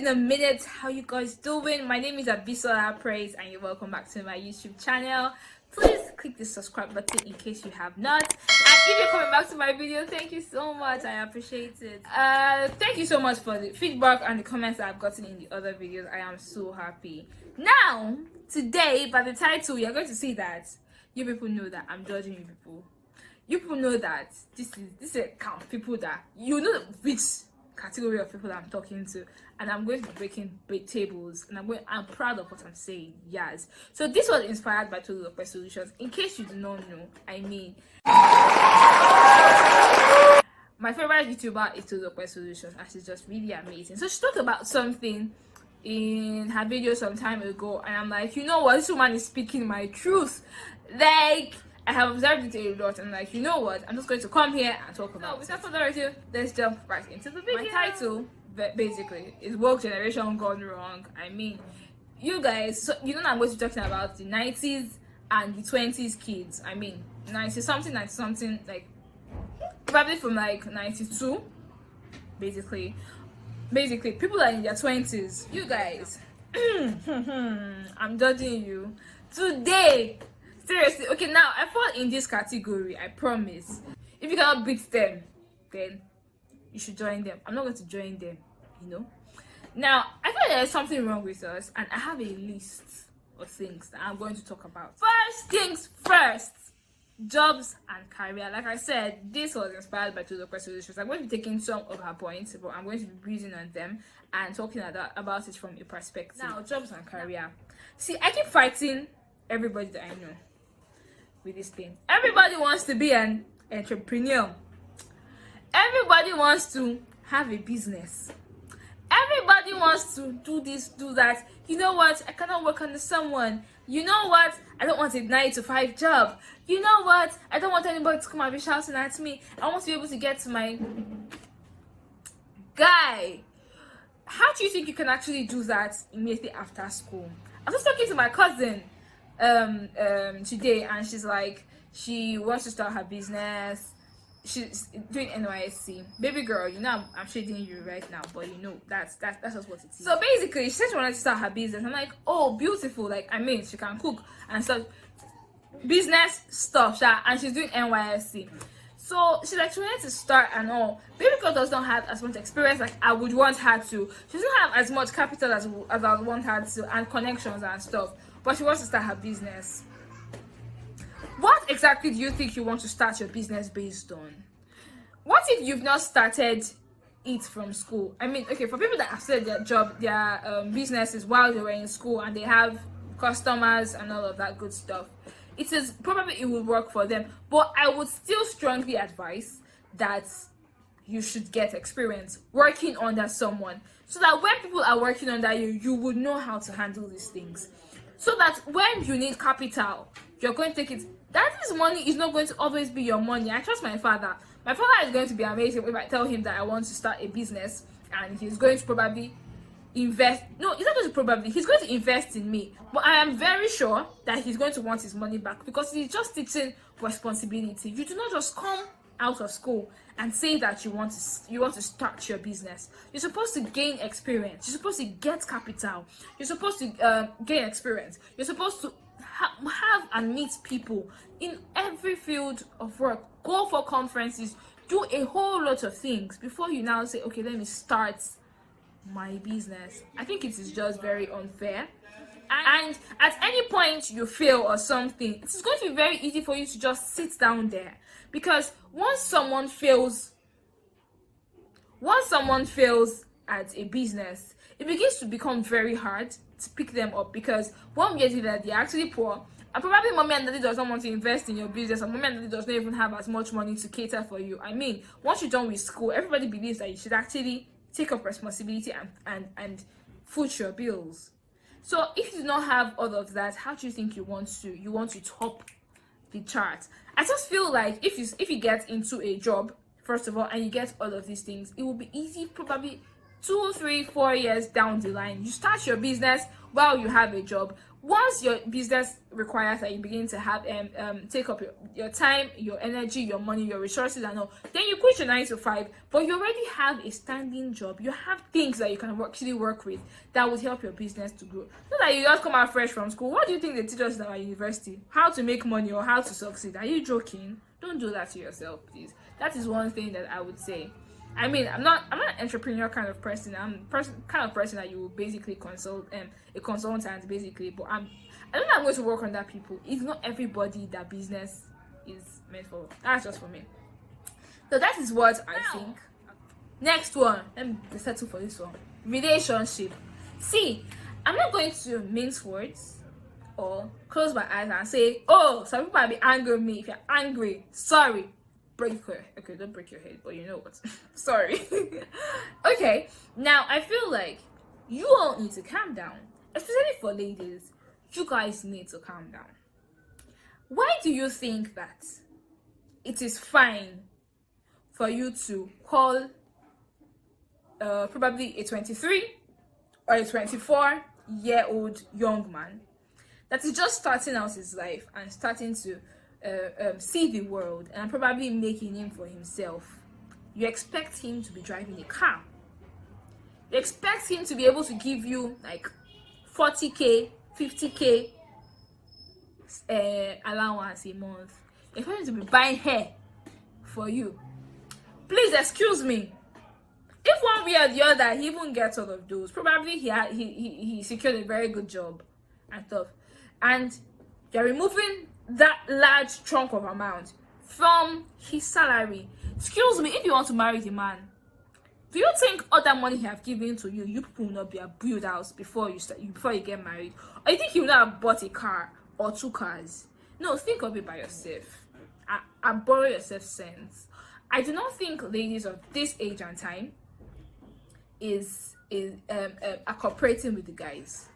been a minute. How you guys doing? My name is Abisola Praise and you're welcome back to my YouTube channel. Please click the subscribe button in case you have not. And if you're coming back to my video, thank you so much. I appreciate it. Thank you so much for the feedback and the comments I've gotten in the other videos. I am so happy. Now, today, by the title, you're going to see that you people know that I'm judging you people. You people know that this is a camp people that you know which category of people I'm talking to, and I'm going to be breaking tables, and I'm proud of what I'm saying. Yes, so this was inspired by Tolulope Solutions. In case you do not know, I mean, my favorite YouTuber is Tolulope Solutions, and she's just really amazing. So she talked about something in her video some time ago, and I'm like, you know what, this woman is speaking my truth. Like, I have observed it a lot, and like, you know what, I'm just going to come here and talk about it. Without further ado, let's jump right into the video. My title basically is Woke Generation Gone Wrong. I mean, you guys, so you know I'm going to be talking about the 90s and the 20s kids. I mean, 90 something, like probably from like 92, basically people that are in their 20s. You guys, I'm judging you today. Seriously, okay, now I fall in this category, I promise. If you cannot beat them, then you should join them. I'm not going to join them, you know. Now, I feel like there's something wrong with us, and I have a list of things that I'm going to talk about. First things first, jobs and career. Like I said, this was inspired by Tolulope Solutions. I'm going to be taking some of her points, but I'm going to be breathing on them and talking about it from a perspective. Now, jobs and career. See, I keep fighting everybody that I know with this thing. Everybody wants to be an entrepreneur. Everybody wants to have a business. Everybody wants to do this, do that. You know what? I cannot work under someone. You know what? I don't want a 9-to-5 job. You know what? I don't want anybody to come and be shouting at me. I want to be able to get to my guy. How do you think you can actually do that immediately after school? I was talking to my cousin today, and she's like, she wants to start her business. She's doing NYSC. Baby girl, you know I'm shading you right now, but you know that's just what it is. So basically, she said she wanted to start her business. I'm like, oh, beautiful. Like, I mean, she can cook and stuff, business stuff, and she's doing NYSC. So she's like, she wanted to start and all. Baby girl does not have as much experience like I would want her to. She doesn't have as much capital as I would want her to, and connections and stuff. But she wants to start her business. What exactly do you think you want to start your business based on? What if you've not started it from school? I mean, okay, for people that have started their businesses while they were in school and they have customers and all of that good stuff, it will work for them. But I would still strongly advise that you should get experience working under someone, so that when people are working under you, you would know how to handle these things. So that when you need capital, you're going to take it. That is money is not going to always be your money. I trust my father. My father is going to be amazing if I tell him that I want to start a business, and he's going to probably invest. No, he's not going to probably. He's going to invest in me. But I am very sure that he's going to want his money back, because he's just teaching responsibility. You do not just come out of school and say that you want to start your business. You're supposed to gain experience. You're supposed to get capital. You're supposed to gain experience. You're supposed to have and meet people in every field of work. Go for conferences. Do a whole lot of things before you now say, okay, let me start my business. I think it is just very unfair. And at any point you fail or something, it's going to be very easy for you to just sit down there. Because once someone fails at a business, it begins to become very hard to pick them up, because one gets it that they're actually poor, and probably mommy and daddy does not want to invest in your business, and mommy and daddy does not even have as much money to cater for you. I mean, once you're done with school, everybody believes that you should actually take up responsibility and foot your bills. So if you do not have all of that, how do you think you want to top the chart? I just feel like if you get into a job, first of all, and you get all of these things, it will be easy probably 2, 3, 4 years down the line, you start your business while you have a job. Once your business requires that you begin to have take up your time, your energy, your money, your resources and all, then you quit your 9 to 5, but you already have a standing job. You have things that you can actually work with that would help your business to grow. Not that you just come out fresh from school. What do you think they teach us in our university? How to make money or how to succeed? Are you joking? Don't do that to yourself, please. That is one thing that I would say. I mean, I'm not an entrepreneur kind of person. I'm kind of person that you will basically consult a consultant basically. But I don't know I'm going to work on that people. It's not everybody that business is meant for. That's just for me. So that is what I think. Next one. Let me settle for this one. Relationship. See, I'm not going to mince words or close my eyes and say, oh, some people might be angry with me. If you're angry, sorry. Break your head. Okay, don't break your head, but you know what? Sorry. Okay, now I feel like you all need to calm down, especially for ladies. You guys need to calm down. Why do you think that it is fine for you to call probably a 23 or a 24-year-old young man that is just starting out his life and starting to see the world and probably making name for himself? You expect him to be driving a car. You expect him to be able to give you like 40k, 50k allowance a month. You expect him to be buying hair for you. Please excuse me. If one way or the other he even gets all of those, probably he secured a very good job and stuff, and you're removing that large chunk of amount from his salary. Excuse me, if you want to marry the man, do you think all that money he have given to you, you people will not be a build house before you get married? Or you think you will not have bought a car or 2 cars? No, think of it by yourself. I borrow yourself sense. I do not think ladies of this age and time are cooperating with the guys.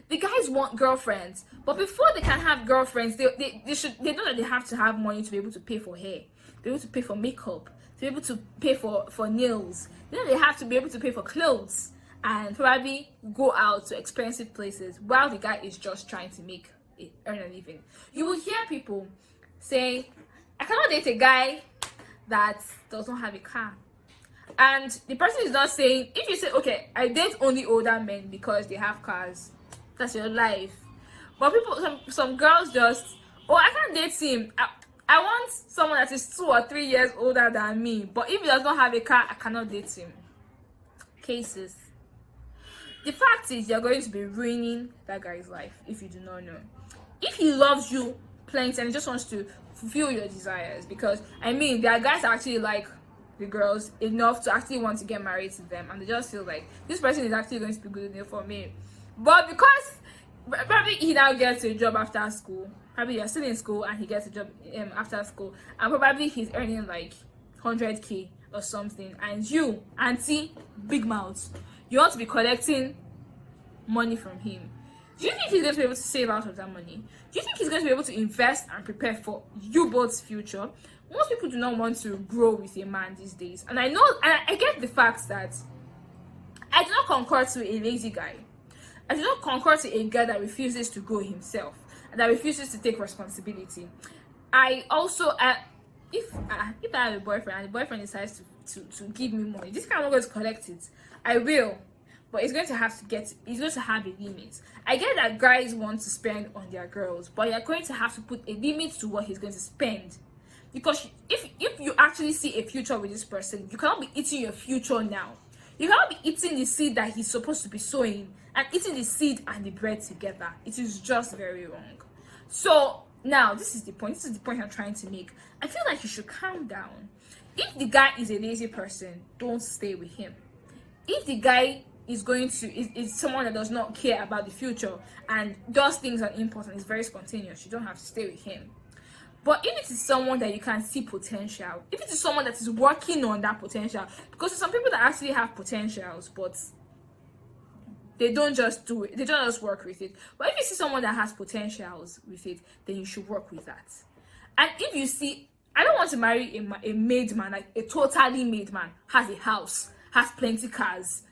The guys want girlfriends, but before they can have girlfriends, they know that they have to have money to be able to pay for hair, to be able to pay for makeup, to be able to pay for nails. They know they have to be able to pay for clothes and probably go out to expensive places while the guy is just trying to earn a living. You will hear people say, I cannot date a guy that does not have a car. And the person is not saying, if you say, okay, I date only older men because they have cars, that's your life. But some girls just, oh, I can't date him. I want someone that is 2 or 3 years older than me, but if he does not have a car, I cannot date him. Cases. The fact is, you're going to be ruining that guy's life if you do not know. If he loves you plenty and he just wants to fulfill your desires, because I mean, there are guys that actually like the girls enough to actually want to get married to them, and they just feel like this person is actually going to be good enough for me. But because probably he now gets a job after school, probably you're still in school and he gets a job after school, and probably he's earning like 100k or something, and you, auntie, big mouth, you want to be collecting money from him. Do you think he's going to be able to save out of that money? Do you think he's going to be able to invest and prepare for you both's future? Most people do not want to grow with a man these days, and I know, and I get the fact that I do not concur to a lazy guy. I do not concur to a guy that refuses to grow himself and that refuses to take responsibility. I also, if I have a boyfriend and the boyfriend decides to give me money, this guy I'm not going to collect it. I will, but it's going to have a limit. I get that guys want to spend on their girls, but you're going to have to put a limit to what he's going to spend. Because if you actually see a future with this person, you cannot be eating your future now. You cannot be eating the seed that he's supposed to be sowing and eating the seed and the bread together. It is just very wrong. So now this is the point I'm trying to make. I feel like you should calm down. If the guy is a lazy person, don't stay with him. If the guy is someone that does not care about the future and does things on impulse and is very spontaneous, you don't have to stay with him. But if it is someone that you can see potential, if it is someone that is working on that potential, because there's some people that actually have potentials, but they don't just do it, they don't just work with it. But if you see someone that has potentials with it, then you should work with that. And if you see, I don't want to marry a made man, like a totally made man, has a house, has plenty cars,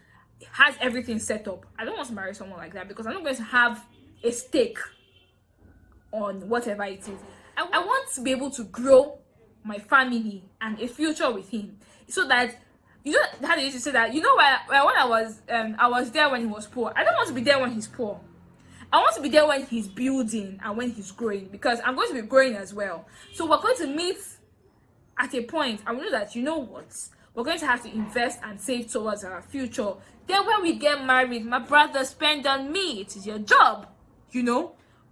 has everything set up. I don't want to marry someone like that, because I'm not going to have a stake on whatever it is. I want to be able to grow my family and a future with him, so that, you know how they used to say that, when I was there when he was poor. I don't want to be there when he's poor. I want to be there when he's building and when he's growing, because I'm going to be growing as well. So we're going to meet at a point, and we know that, we're going to have to invest and save towards our future. Then when we get married, my brother, spend on me. It is your job,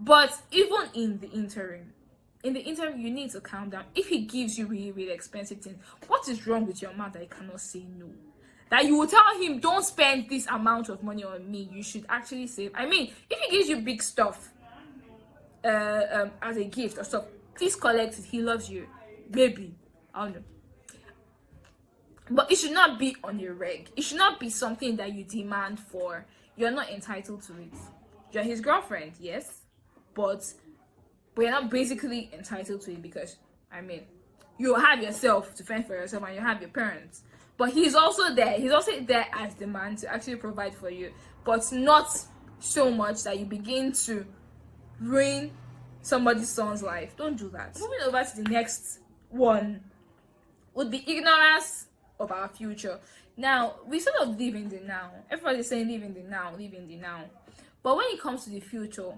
But even in the interim, you need to calm down. If he gives you really, really expensive things, what is wrong with your mouth that you cannot say no? That you will tell him, don't spend this amount of money on me. You should actually save. I mean, if he gives you big stuff as a gift or stuff, please collect it. He loves you. Maybe. I don't know. But it should not be on a reg. It should not be something that you demand for. You're not entitled to it. You're his girlfriend, yes. But you're not basically entitled to it, because, you have yourself to fend for yourself, and you have your parents. But he's also there. He's also there as the man to actually provide for you. But not so much that you begin to ruin somebody's son's life. Don't do that. Moving over to the next one would be ignorance of our future. Now, we sort of live in the now. Everybody's saying live in the now, live in the now. But when it comes to the future,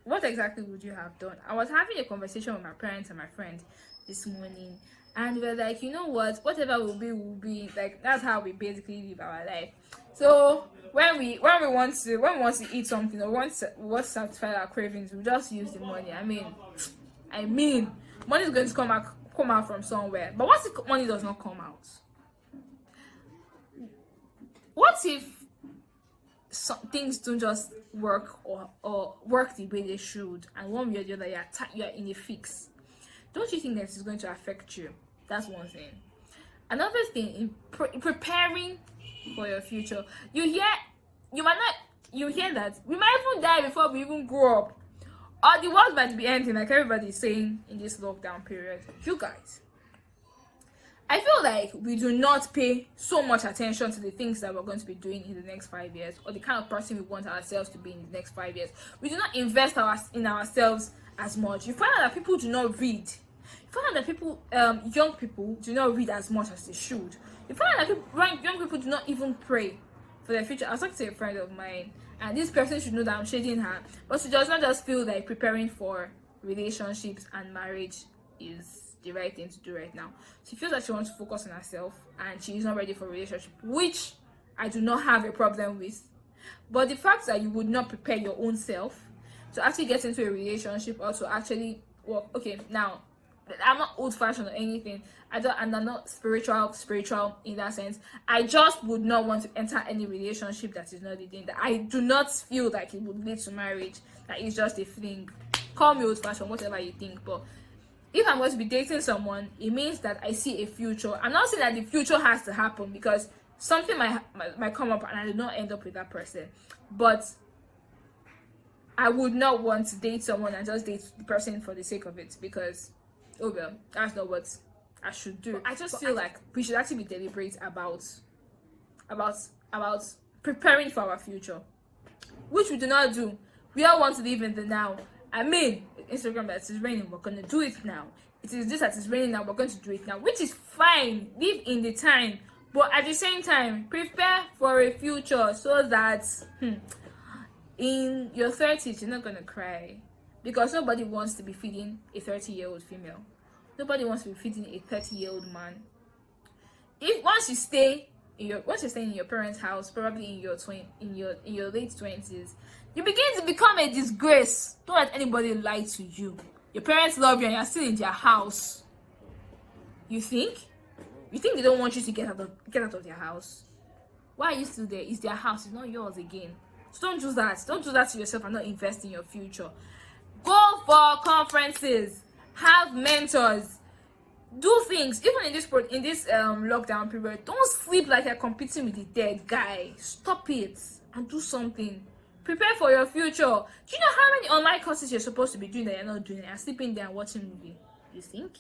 what exactly would you have done? I was having a conversation with my parents and my friend this morning, and we're like, you know what, whatever will be. Like, that's how we basically live our life. So when we want to eat something, or want to satisfy our cravings, we just use the money. I mean money is going to come out from somewhere. But what if money does not come out? What if some things don't just work or work the way they should, and one way or the other you're in a fix? Don't you think that it's going to affect you? That's one thing. Another thing, in preparing for your future, you hear that we might even die before we even grow up, or the world might be ending, like everybody is saying in this lockdown period. You guys, I feel like we do not pay so much attention to the things that we're going to be doing in the next 5 years, or the kind of person we want ourselves to be in the next 5 years. We do not invest in ourselves as much. You find out that people do not read. You find out that young people do not read as much as they should. You find out that young people do not even pray for their future. I was talking to a friend of mine, and this person should know that I'm shading her, but she does not just feel like preparing for relationships and marriage is the right thing to do right now. She feels that she wants to focus on herself, and she is not ready for a relationship, which I do not have a problem with. But the fact that you would not prepare your own self to actually get into a relationship, or to actually work. Okay, now I'm not old-fashioned or anything. And I'm not spiritual in that sense. I just would not want to enter any relationship that is not leading. That I do not feel like it would lead to marriage. That is just a fling. Call me old-fashioned, whatever you think. But if I'm going to be dating someone, it means that I see a future. I'm not saying that the future has to happen, because something might come up and I do not end up with that person. But I would not want to date someone and just date the person for the sake of it, because, oh well, that's not what I should do. I just feel like we should actually be deliberate about preparing for our future, which we do not do. We all want to live in the now. Instagram that is raining, we're gonna do it now. It is this that is raining now, we're going to do it now, which is fine. Live in the time, but at the same time, prepare for a future, so that in your 30s you're not gonna cry, because nobody wants to be feeding a 30-year-old female. Nobody wants to be feeding a 30-year-old man. Once you stay in your parents' house, probably in your late 20s, you begin to become a disgrace. Don't let anybody lie to you. Your parents love you and you're still in their house. You think they don't want you to get out of their house? Why are you still there? It's their house, it's not yours again. So don't do that. Don't do that to yourself and not invest in your future. Go for conferences. Have mentors. Do things. Even in this lockdown period, don't sleep like you're competing with the dead guy. Stop it and do something. Prepare for your future. Do you know how many online courses you're supposed to be doing that you're not doing? You're sleeping there and watching movie. You think?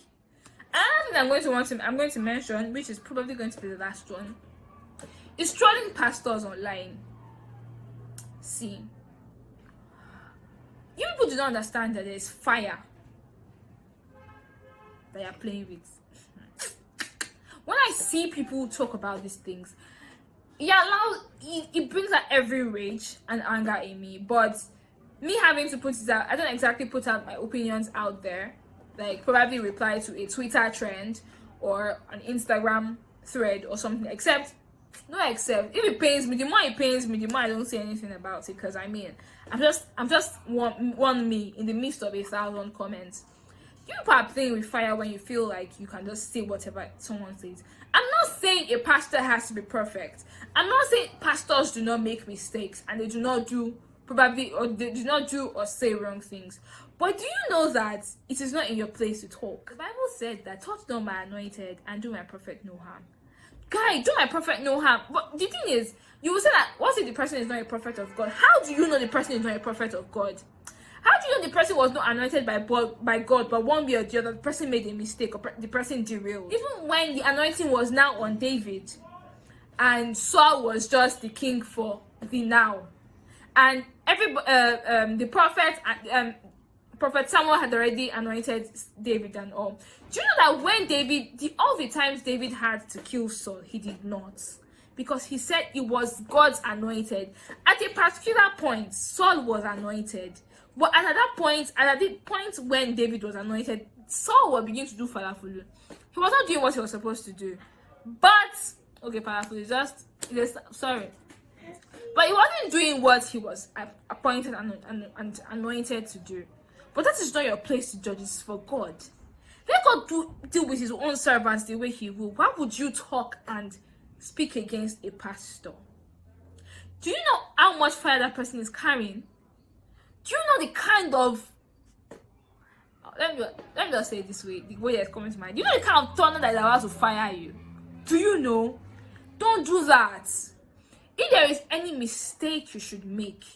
And I'm going to mention, which is probably going to be the last one, is trolling pastors online. See, you people do not understand that there is fire that you're playing with. When I see people talk about these things, it brings out every rage and anger in me. But me having to put it out, I don't exactly put out my opinions out there, like probably reply to a Twitter trend or an Instagram thread or something, except if it pains me, the more it pains me, the more I don't say anything about it, because I mean, I'm just one me in the midst of 1,000 comments. You are playing with fire when you feel like you can just say whatever someone says. I'm not saying a pastor has to be perfect. I'm not saying pastors do not make mistakes and they do not do or say wrong things. But do you know that it is not in your place to talk? The Bible said that touch not my anointed and do my prophet no harm. Guy, do my prophet no harm. But the thing is, you will say that, what if the person is not a prophet of God? How do you know the person is not a prophet of God? How do you know the person was not anointed by God, but one way or the other, the person made a mistake or the person derailed? Even when the anointing was now on David, and Saul was just the king for the now, and the prophet Samuel had already anointed David and all. Do you know that when all the times David had to kill Saul, he did not? Because he said it was God's anointed. At a particular point, Saul was anointed. But at the point when David was anointed, Saul was beginning to do falafulu. He was not doing what he was supposed to do. But, okay, falafulu, sorry. But he wasn't doing what he was appointed and anointed to do. But that is not your place to judge. It's for God. Let God deal with his own servants the way he will. Why would you talk and speak against a pastor? Do you know how much fire that person is carrying? Do you know the kind of, let me just say it this way, the way that's coming to mind. Do you know the kind of thunder that is about to fire you? Do you know? Don't do that. If there is any mistake you should make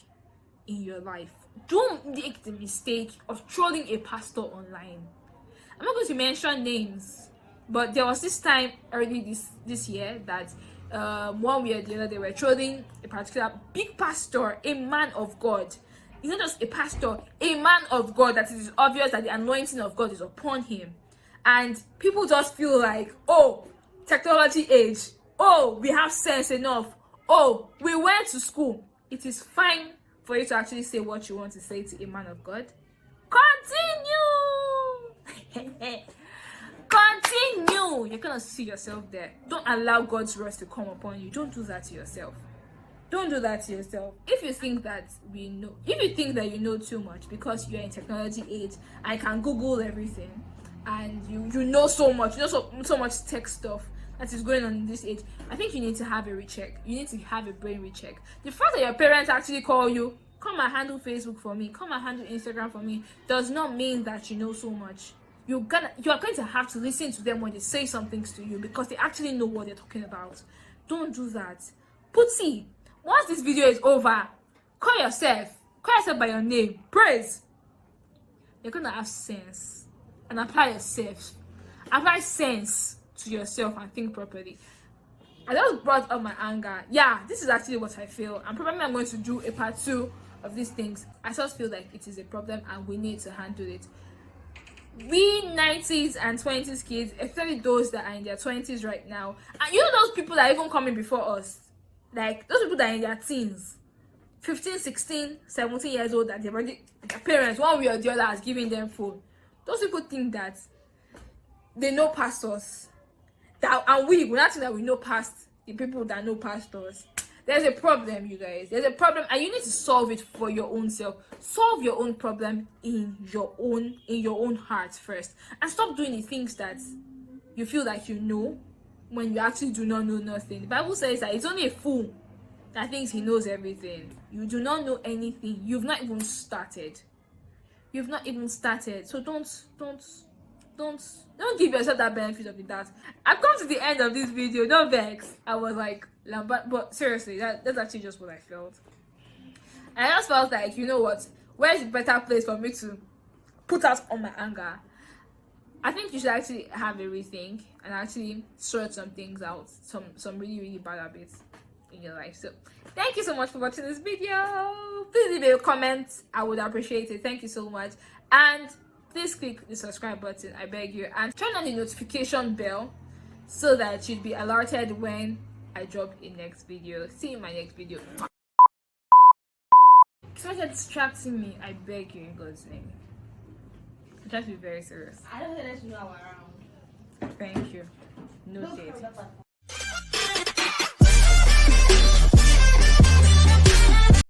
in your life, don't make the mistake of trolling a pastor online. I'm not going to mention names, but there was this time early this year that one way or the other they were trolling a particular big pastor, a man of God. He's not just a pastor, a man of God, that it is obvious that the anointing of God is upon him. And people just feel like, oh, technology age. Oh, we have sense enough. Oh, we went to school. It is fine for you to actually say what you want to say to a man of God. Continue. Continue. You're going to see yourself there. Don't allow God's wrath to come upon you. Don't do that to yourself. Don't do that to yourself. If you think that you know too much because you're in technology age and can Google everything, and you know so much, so much tech stuff that is going on in this age, I think you need to have a recheck. You need to have a brain recheck. The fact that your parents actually call you, come and handle Facebook for me, come and handle Instagram for me, does not mean that you know so much. You are going to have to listen to them when they say some things to you, because they actually know what they're talking about. Don't do that. Putty, once this video is over, call yourself by your name, praise. You're gonna have sense and apply sense to yourself and think properly. I just brought up my anger. Yeah, this is actually what I feel, and probably I'm going to do a part 2 of these things. I just feel like it is a problem and we need to handle it. We 90s and 20s kids, especially those that are in their 20s right now, and you know those people that are even coming before us, like those people that are in their teens, 15, 16, 17 years old, that they've already, their parents, one way or the other, has given them phone. Those people think that they know pastors. And we're not saying that we know past the people that know pastors. There's a problem, you guys. There's a problem, and you need to solve it for your own self. Solve your own problem in your own heart first, and stop doing the things that you feel like you know when you actually do not know nothing. The Bible says that it's only a fool that thinks he knows everything. You do not know anything. You've not even started. So don't give yourself that benefit of the doubt. I've come to the end of this video. Don't vex. I was like, but seriously, that's actually just what I felt. And I just felt like, you know what? Where's the better place for me to put out on my anger? I think you should actually have a rethink and actually sort some things out. Some really, really bad habits. in your life. So thank you so much for watching this video. Please leave a comment, I would appreciate it. Thank you so much. And please click the subscribe button, I beg you, and turn on the notification bell so that you'll be alerted when I drop a next video. See you in my next video. Stop distracting me, I beg you, in God's name. I'm trying to be very serious. I don't think that you know around. Thank you. Noted.